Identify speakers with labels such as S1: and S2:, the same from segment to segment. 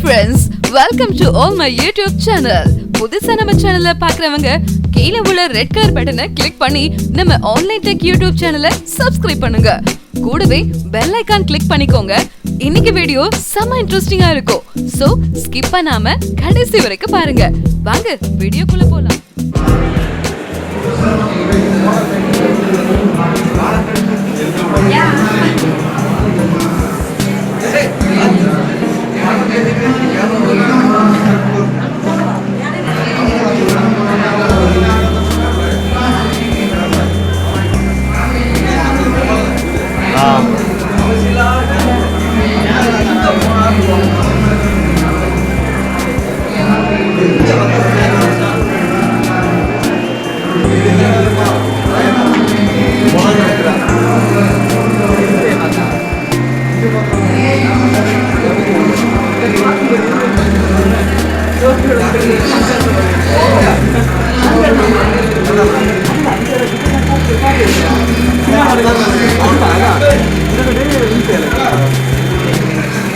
S1: friends, welcome to all my YouTube channel. புதுசா நம்ம சேனலை பார்க்கறவங்க கீழ உள்ள ரெட் கலர் பட்டனை கிளிக் பண்ணி நம்ம ஆன்லைன் டெக் யூடியூப் சேனலை சப்ஸ்கிரைப் பண்ணுங்க. கூடவே பெல் ஐகான் கிளிக் பண்ணிக்கோங்க. இன்னைக்கு வீடியோ செம இன்ட்ரஸ்டிங்கா இருக்கும். சோ ஸ்கிப் பண்ணாம கடைசி வரைக்கும் பாருங்க. வாங்க வீடியோக்குள்ள போலாம்.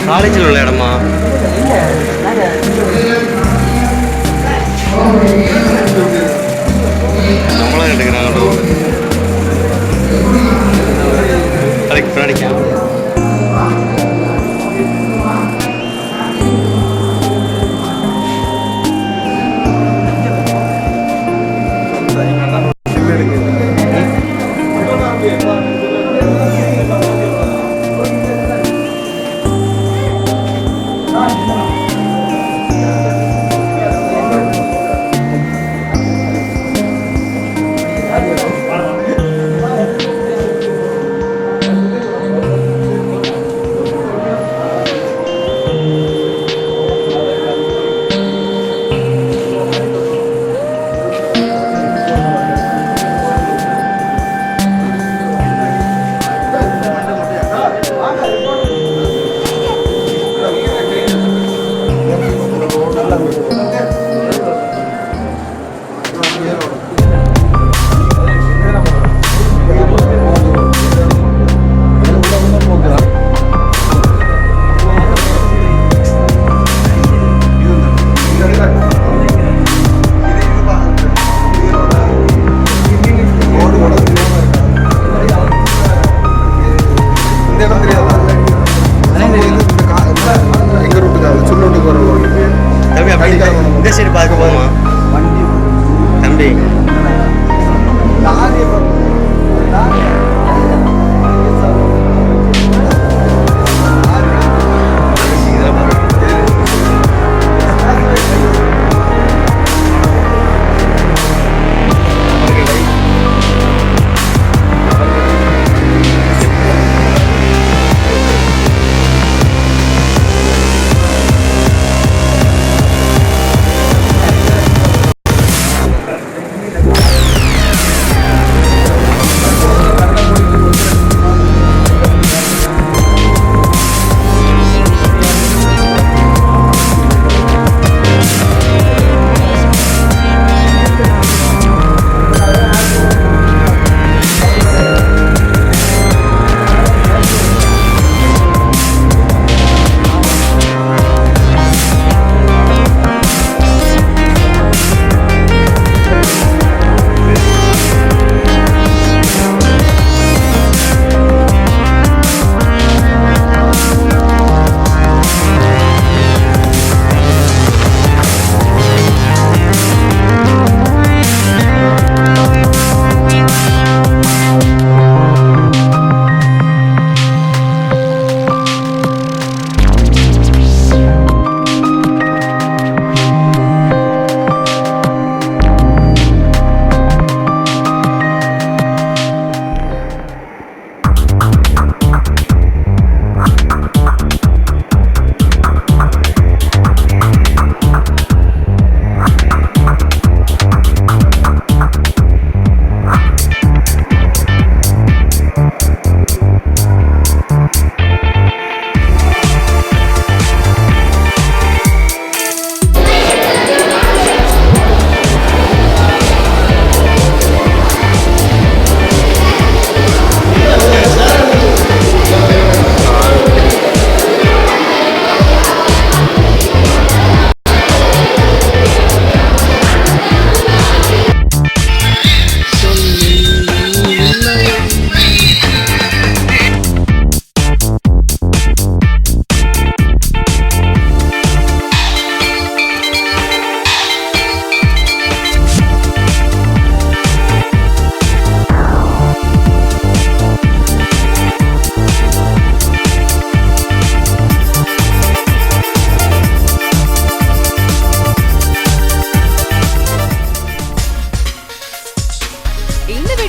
S2: காலேஜில் உள்ள இடமா நம்மளாம் எடுக்கிறாங்களோ அதுக்கு பின்னாடி இந்த சைடு பார்க்க போமா தம்பி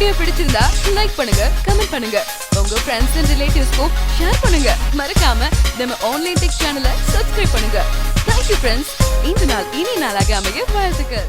S1: வீடியோ பிடிச்சிருந்தா லைக் பண்ணுங்க, கமெண்ட் பண்ணுங்க, உங்க ஃப்ரெண்ட்ஸ் அண்ட் ரிலேட்டிவ்ஸ்க்கும் ஷேர் பண்ணுங்க. மறக்காம நம்ம ஆன்லைன் டெக் சேனலை சப்ஸ்கிரைப் பண்ணுங்க. Thank you friends. இந்த நாள் இனி நாளாக அமைய வாழ்த்துக்கள்.